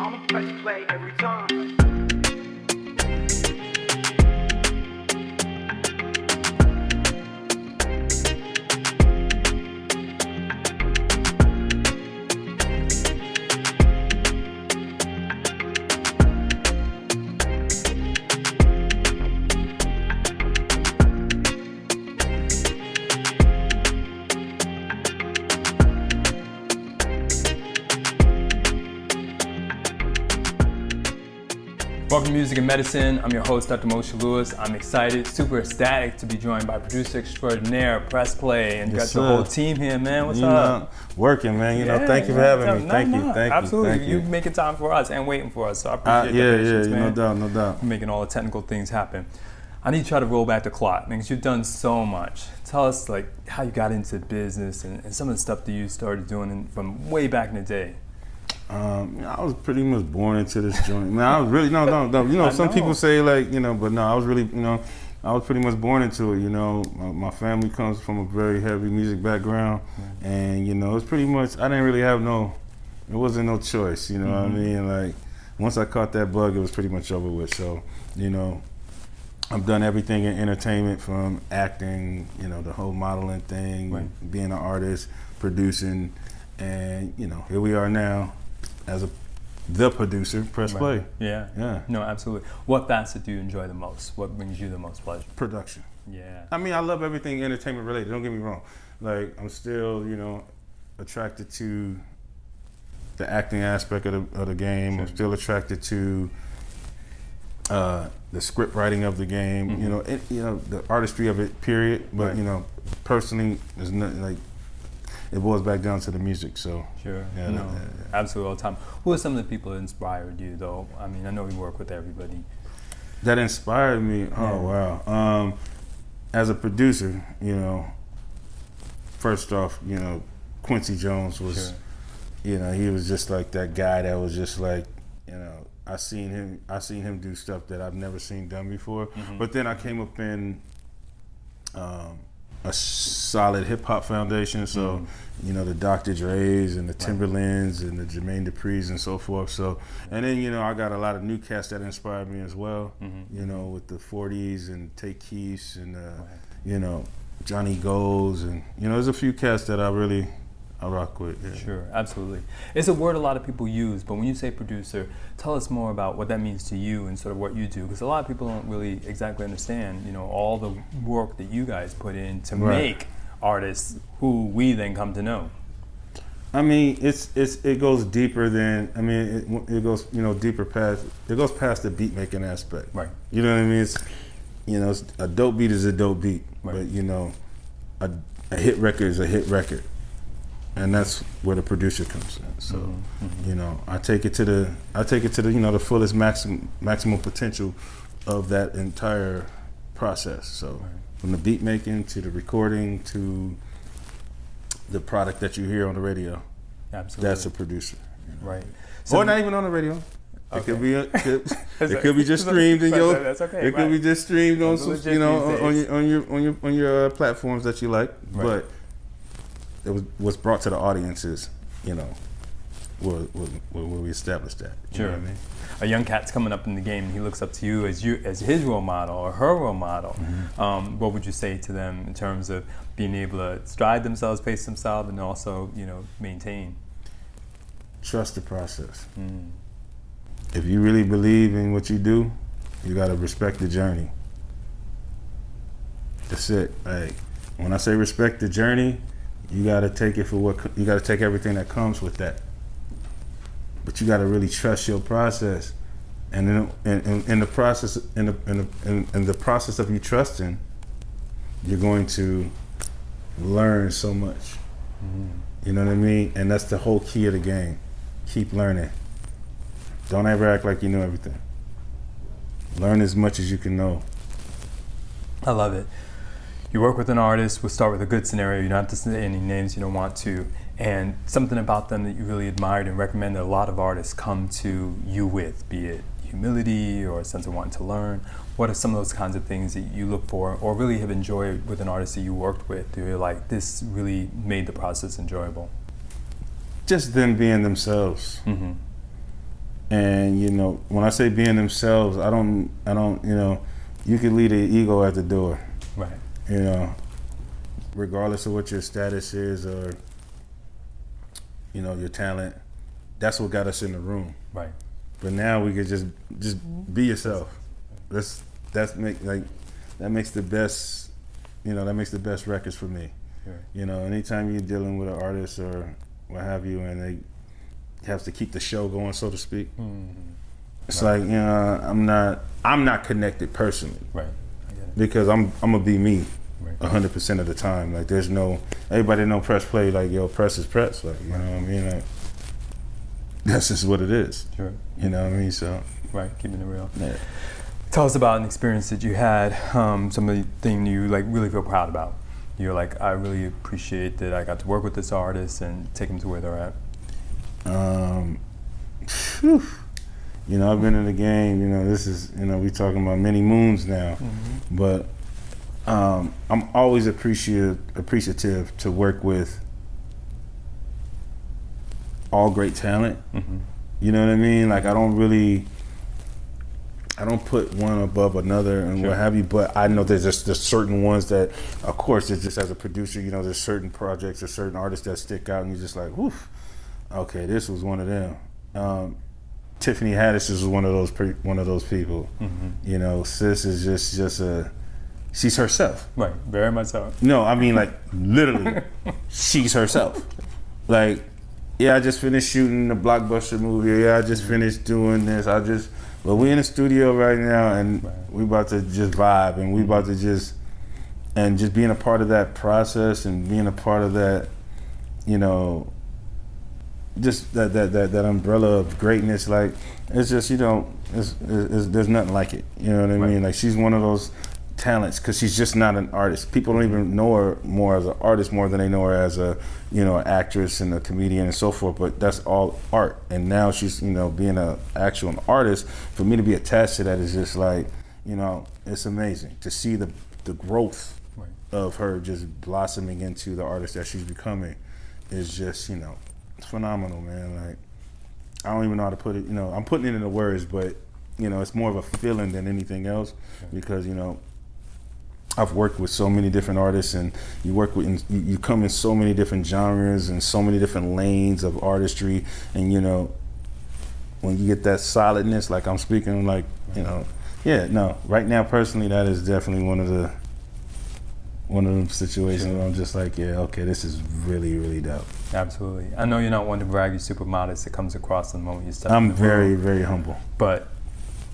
I'ma press play every time. Welcome to Music and Medicine. I'm your host, Dr. Moshe Lewis. I'm excited, super ecstatic to be joined by producer extraordinaire, Press Playy, and yes, got the whole team here, man. What's up? Working, man. Thank you for having me. Thank you. Absolutely. You making time for us and waiting for us, so I appreciate your the patience, man. No doubt. Making all the technical things happen. I need to try to roll back the clock, man, because you've done so much. Tell us, like, how you got into business and some of the stuff that you started doing from way back in the day. I was pretty much born into this joint. Man, I was really no. Some people say like but no, I was really I was pretty much born into it. My family comes from a very heavy music background, and it was pretty much I didn't really have it wasn't no choice. You know what I mean? Like once I caught that bug, it was pretty much over with. So I've done everything in entertainment from acting, the whole modeling thing, being an artist, producing, and here we are now. As the producer, Press Playy. Yeah. No, absolutely. What facet do you enjoy the most? What brings you the most pleasure? Production. Yeah. I mean, I love everything entertainment related. Don't get me wrong. Like, I'm still, attracted to the acting aspect of the game. Sure. I'm still attracted to the script writing of the game. The artistry of it. Period. But personally, there's nothing like. It boils back down to the music, so. Sure, absolutely all the time. Who are some of the people that inspired you, though? I mean, I know you work with everybody. That inspired me? Oh, wow. As a producer, first off, Quincy Jones was, he was just like that guy that was just like, I seen him do stuff that I've never seen done before. But then I came up in, a solid hip hop foundation, so the Dr. Dre's and the Timberlands and the Jermaine Dupri's and so forth. So, and then I got a lot of new cats that inspired me as well. With the 40s and Take Keefs and Johnny Goals and there's a few cats that I rock with. Yeah. Sure, absolutely. It's a word a lot of people use, but when you say producer, tell us more about what that means to you and sort of what you do, because a lot of people don't really exactly understand, all the work that you guys put in to make artists who we then come to know. I mean, it goes deeper than it goes deeper past past the beat making aspect. Right. You know what I mean? It's a dope beat is a dope beat, but a hit record is a hit record. And that's where the producer comes in. So, I take it to the the fullest maximum potential of that entire process. So, from the beat making to the recording to the product that you hear on the radio, absolutely, that's a producer. Right. So, or not even on the radio. Okay. It could be just streamed in your. That's okay. It could be just streamed on on your platforms that you like, but. What's brought to the audience is, where we established that. You know what I mean? A young cat's coming up in the game and he looks up to you as his role model or her role model. What would you say to them in terms of being able to stride themselves, pace themselves, and also, maintain? Trust the process. If you really believe in what you do, you gotta respect the journey. That's it. Like, when I say respect the journey, you gotta take it for you gotta take everything that comes with that. But you gotta really trust your process, and then in the process of you trusting, you're going to learn so much. You know what I mean? And that's the whole key of the game. Keep learning. Don't ever act like you know everything. Learn as much as you can know. I love it. You work with an artist, we'll start with a good scenario, you don't have to say any names you don't want to, and something about them that you really admired and recommend that a lot of artists come to you with, be it humility or a sense of wanting to learn. What are some of those kinds of things that you look for or really have enjoyed with an artist that you worked with? Do you like, this really made the process enjoyable? Just them being themselves. And you know, when I say being themselves, I don't, you know, you can leave the ego at the door. Right. You know, regardless of what your status is or, you know, your talent, that's what got us in the room. Right. But now we could just be yourself. That makes the best, you know, that makes the best records for me. Sure. You know, anytime you're dealing with an artist or what have you, and they have to keep the show going, so to speak. It's like, you know, I'm not connected personally. Right. I get it. Because I'm gonna be me. Right. 100% of the time. Like, there's no, everybody know Press Play, like, yo, press is press. Like, you know what I mean? Like, that's just what it is. Sure. You know what I mean? So. Right, keeping it real. Yeah. Tell us about an experience that you had, something you like really feel proud about. You're like, I really appreciate that I got to work with this artist and take them to where they're at. You know, I've been in the game, you know, this is, you know, we talking about many moons now, but I'm always appreciative to work with all great talent. You know what I mean? Like, I don't put one above another and what have you, but I know there's certain ones that, of course, it's just as a producer, you know, there's certain projects or certain artists that stick out and you're just like, woof, okay, this was one of them. Tiffany Haddish is one of those people. You know, sis is just she's herself. Right, very much so. No, I mean, like, literally, she's herself. Like, yeah, I just finished shooting the blockbuster movie. Yeah, I just finished doing this. But we in the studio right now, and we about to just vibe, and we about to just being a part of that process and being a part of that, you know, just that umbrella of greatness. Like, it's just, you know, there's nothing like it. You know what I mean? Like, she's one of those talents because she's just not an artist. People don't even know her more as an artist more than they know her as a, you know, an actress and a comedian and so forth, but that's all art. And now she's, you know, being an actual artist. For me to be attached to that is just like, you know, it's amazing to see the growth of her just blossoming into the artist that she's becoming is just, you know, it's phenomenal, man. Like, I don't even know how to put it, you know, I'm putting it into words, but, you know, it's more of a feeling than anything else because, you know, I've worked with so many different artists, and you come in so many different genres and so many different lanes of artistry, and you know, when you get that solidness, like I'm speaking, like, you know, yeah, no, right now personally, that is definitely one of them situations where I'm just like, yeah, okay, this is really, really dope. Absolutely. I know you're not one to brag, you're super modest. It comes across the moment you step I'm in the room. very, very humble. But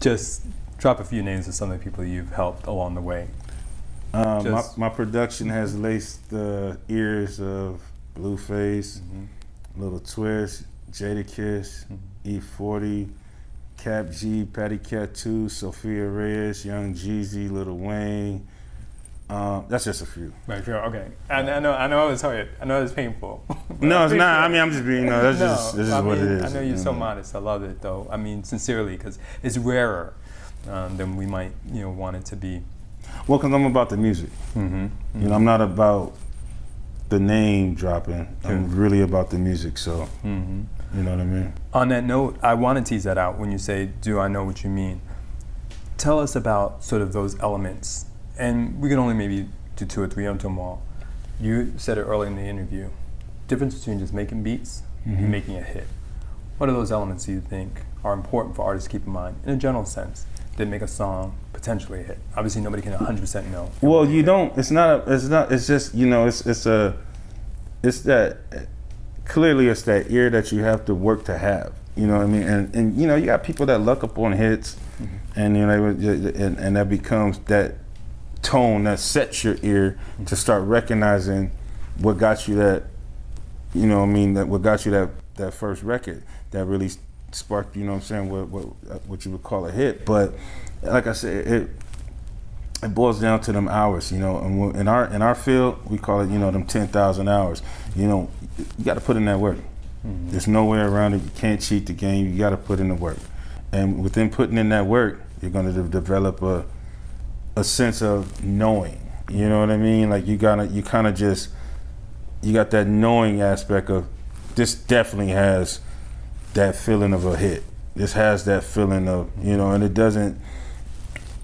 just drop a few names of some of the people you've helped along the way. My production has laced the ears of Blueface, Little Twist, Jadakiss, E40, Cap G, Paty Cantu, Sofia, Reyes, Young Jeezy, Lil Wayne. That's just a few. Right, sure, okay. I know it was hard. I know it was painful. No, it's not. I mean, I'm just being, that's just what it is. I know you're so modest. I love it, though. I mean, sincerely, because it's rarer than we might, you know, want it to be. Well, because I'm about the music. You know, I'm not about the name dropping. I'm really about the music, so, you know what I mean? On that note, I want to tease that out when you say, do I know what you mean? Tell us about sort of those elements. And we can only maybe do 2 or 3 of them all. You said it early in the interview. Difference between just making beats and making a hit. What are those elements do you think are important for artists to keep in mind, in a general sense, that make a song potentially a hit? Obviously, nobody can 100% know. Well, you don't. It's just, you know, it's that. Clearly, it's that ear that you have to work to have. You know what I mean? And you know, you got people that luck up on hits, and you know, and that becomes that tone that sets your ear to start recognizing what got you that. You know what I mean? That what got you that first record that really sparked, you know what I'm saying, what you would call a hit. But like I said, it boils down to them hours, you know. And in our field, we call it, you know, them 10,000 hours. You know, you got to put in that work. There's no way around it. You can't cheat the game. You got to put in the work. And within putting in that work, you're going to develop a sense of knowing. You know what I mean? Like you got that knowing aspect of this definitely has that feeling of a hit. this has that feeling of, you know, and it doesn't,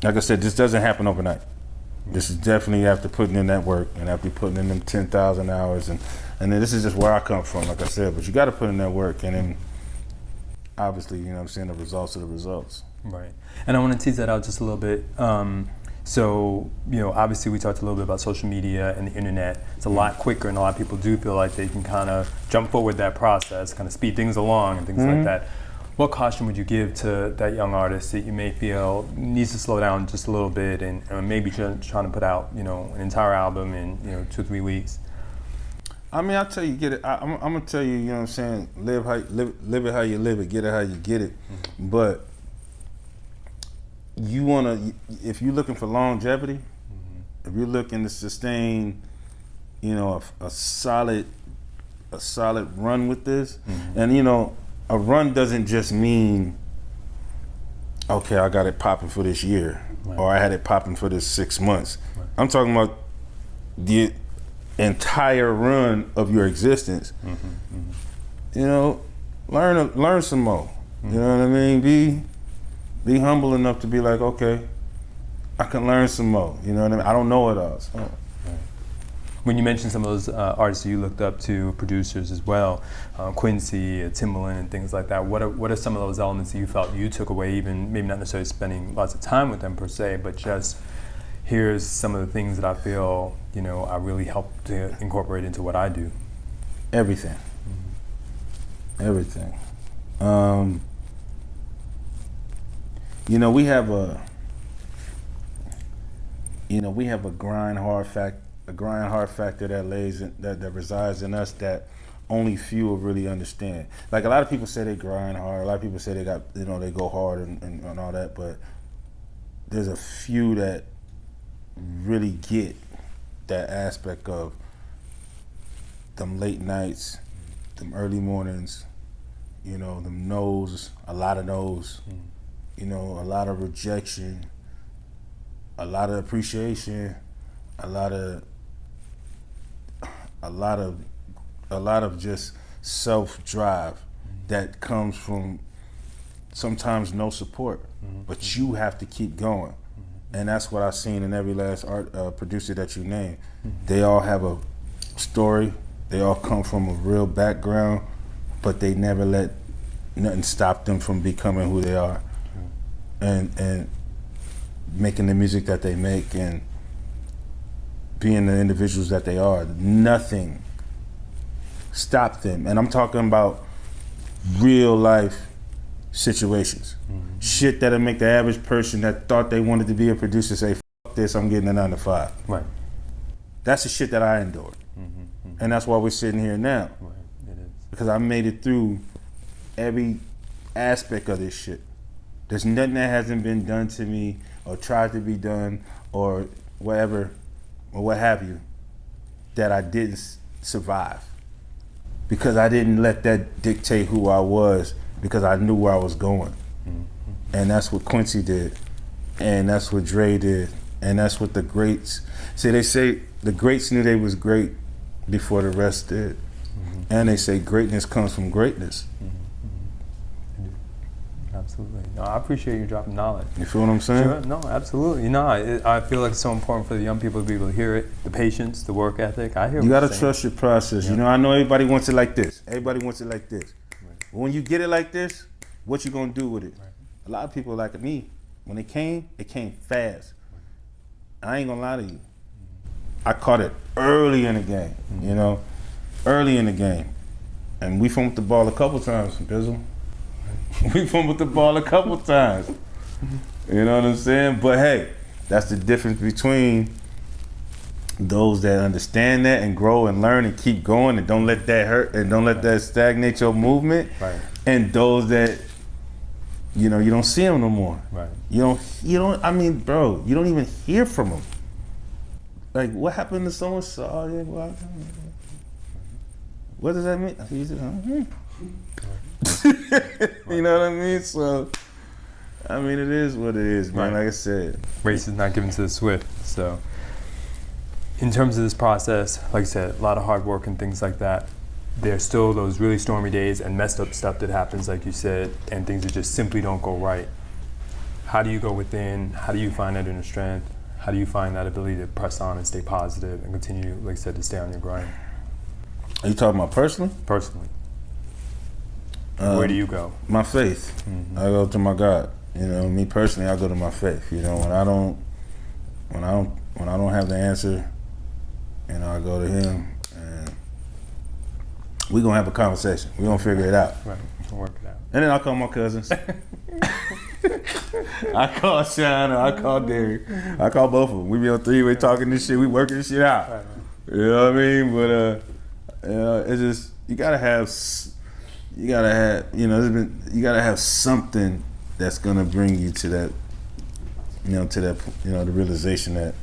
like I said, this doesn't happen overnight. This is definitely after putting in that work and after putting in them 10,000 hours, and then this is just where I come from, like I said, but you got to put in that work, and then obviously, you know what I'm saying, the results are the results. Right. And I want to tease that out just a little bit. So, you know, obviously we talked a little bit about social media and the internet. It's a lot quicker, and a lot of people do feel like they can kind of jump forward that process, kind of speed things along and things like that. What caution would you give to that young artist that you may feel needs to slow down just a little bit and maybe trying to put out, you know, an entire album in, you know, 2 or 3 weeks? I mean, I'll tell you, get it. I'm gonna tell you, you know what I'm saying, live it how you live it, get it how you get it. But you wanna, if you're looking for longevity, if you're looking to sustain, you know, a solid run with this, and you know, a run doesn't just mean, okay, I got it popping for this year, or I had it popping for this 6 months. I'm talking about the entire run of your existence. You know, learn some more. You know what I mean? Be humble enough to be like, okay, I can learn some more. You know what I mean? I don't know it all. So. When you mentioned some of those artists that you looked up to, producers as well, Quincy, Timbaland, and things like that, what are some of those elements that you felt you took away, even maybe not necessarily spending lots of time with them per se, but just here's some of the things that I feel, you know, I really helped to incorporate into what I do? Everything. Everything. You know, we have a grind hard factor that resides in us that only few will really understand. Like, a lot of people say they grind hard, a lot of people say they got, you know, they go hard and all that, but there's a few that really get that aspect of them late nights, them early mornings, you know, them no's, a lot of no's, you know, a lot of rejection, a lot of appreciation, a lot of just self-drive that comes from sometimes no support, but you have to keep going. And that's what I've seen in every last producer that you name. They all have a story, they all come from a real background, but they never let nothing stop them from becoming who they are and making the music that they make and being the individuals that they are. Nothing stopped them. And I'm talking about real life situations. Shit that'll make the average person that thought they wanted to be a producer say, fuck this, I'm getting a 9 to 5. Right. That's the shit that I endured. And that's why we're sitting here now. Right. It is. Because I made it through every aspect of this shit. There's nothing that hasn't been done to me or tried to be done or whatever or what have you that I didn't survive. Because I didn't let that dictate who I was, because I knew where I was going. And that's what Quincy did. And that's what Dre did. And that's what the greats, see, they say the greats knew they was great before the rest did. And they say greatness comes from greatness. Absolutely. No, I appreciate you dropping knowledge. You feel what I'm saying? Sure. No, absolutely. You know, I feel like it's so important for the young people to be able to hear it, the patience, the work ethic. I hear you what gotta trust your process. Yeah. You know, I know everybody wants it like this. Everybody wants it like this. Right. But when you get it like this, what you gonna do with it? Right. A lot of people like me, when it came fast. Right. I ain't gonna lie to you. I caught it early in the game, you know, early in the game. And we fumbled the ball a couple times, Bizzle. We fumbled the ball a couple times. You know what I'm saying? But hey, that's the difference between those that understand that and grow and learn and keep going and don't let that hurt and don't let that stagnate your movement. Right. And those that, you know, you don't see them no more. Right. You don't, I mean, bro, you don't even hear from them. Like, what happened to someone? What does that mean? You know what I mean? So, I mean, it is what it is, man. Right. Like I said, race is not given to the swift. So, in terms of this process, like I said, a lot of hard work and things like that. there's still those really stormy days and messed up stuff that happens, like you said, and things that just simply don't go right. How do you go within? How do you find that inner strength? How do you find that ability to press on and stay positive and continue, like I said, to stay on your grind? Are you talking about personally? Personally. Where do you go? My faith. I go to my God. You know, me personally, I go to my faith. You know, when I don't have the answer, you know, I go to Him, and we gonna have a conversation. We gonna figure it out. Right, we'll work it out. And then I call my cousins. I call Sean, I call Derek. I call both of them. We be on three-way talking this shit. We working this shit out. Right. You know what I mean? But it's just you gotta have something that's gonna bring you to that, the realization that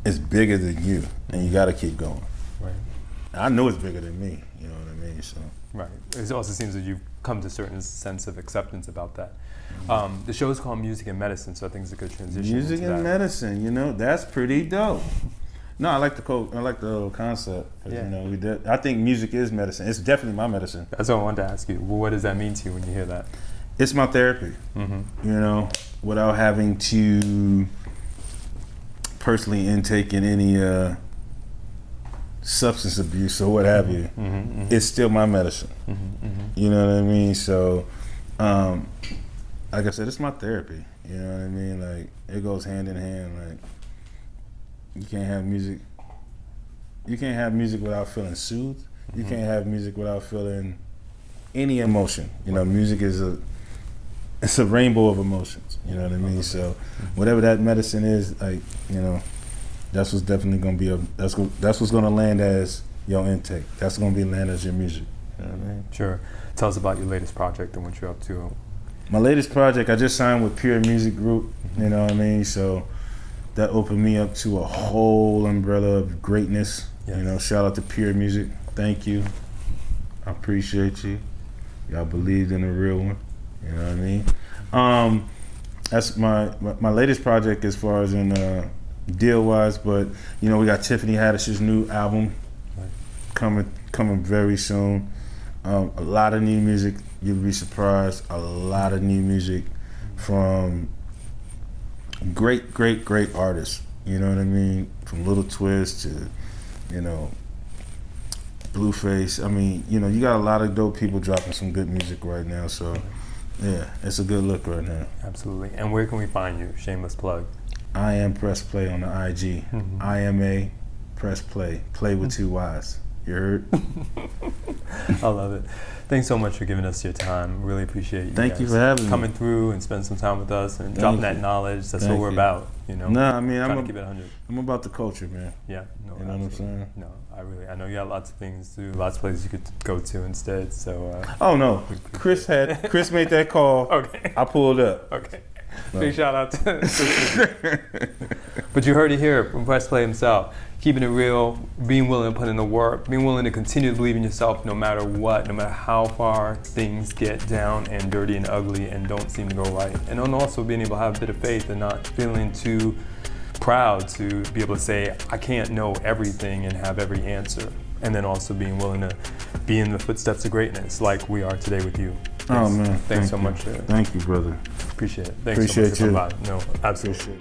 it's bigger than you, and you gotta keep going. Right. I know it's bigger than me. You know what I mean? So. Right. It also seems that you've come to a certain sense of acceptance about that. The show is called Music and Medicine, so I think it's a good transition. Music and medicine, you know, that's pretty dope. No, I like the concept. Yeah. You know, I think music is medicine. It's definitely my medicine. That's what I wanted to ask you. Well, what does that mean to you when you hear that? It's my therapy. You know, without having to personally intake in any substance abuse or what have you, it's still my medicine. You know what I mean? So, like I said, it's my therapy. You know what I mean? Like, it goes hand in hand. Like, you can't have music without feeling soothed. You can't have music without feeling any emotion. You know, music is it's a rainbow of emotions. You know what I mean? So, whatever that medicine is, like, you know, that's what's definitely gonna be that's what's gonna land as your intake. That's gonna be land as your music. You know what I mean? Sure. Tell us about your latest project and what you're up to. My latest project, I just signed with Pure Music Group. You know what I mean? So that opened me up to a whole umbrella of greatness. Yes. You know, shout out to Pure Music. Thank you. I appreciate you. Y'all believed in a real one. You know what I mean? That's my latest project as far as in deal wise, but you know, we got Tiffany Haddish's new album coming very soon. A lot of new music, you'll be surprised. A lot of new music from great artists. You know what I mean? From Little Twist to, you know, Blueface. I mean, you know, you got a lot of dope people dropping some good music right now. So, yeah, it's a good look right now. Absolutely. And where can we find you? Shameless plug. I am Press Play on the IG. I am a Press Play. Play with two Y's. You heard? I love it. Thanks so much for giving us your time. Really appreciate you. Thank you for having me. Coming through and spending some time with us and dropping that knowledge. That's what we're about. You know. No, I mean, trying to keep it 100. I'm about the culture, man. Yeah. No, you know what I'm saying? No, I know you got lots of things to do, lots of places you could go to instead. So. Oh no, Chris made that call. Okay. I pulled up. Okay. No. Big shout out to But you heard it here from Press Play himself. Keeping it real, being willing to put in the work, being willing to continue to believe in yourself no matter what, no matter how far things get down and dirty and ugly and don't seem to go right. And then also being able to have a bit of faith and not feeling too proud to be able to say, I can't know everything and have every answer. And then also being willing to be in the footsteps of greatness like we are today with you. Oh man, thanks so much. Thank you, brother. Appreciate it. Thanks so much for coming by. No, absolutely.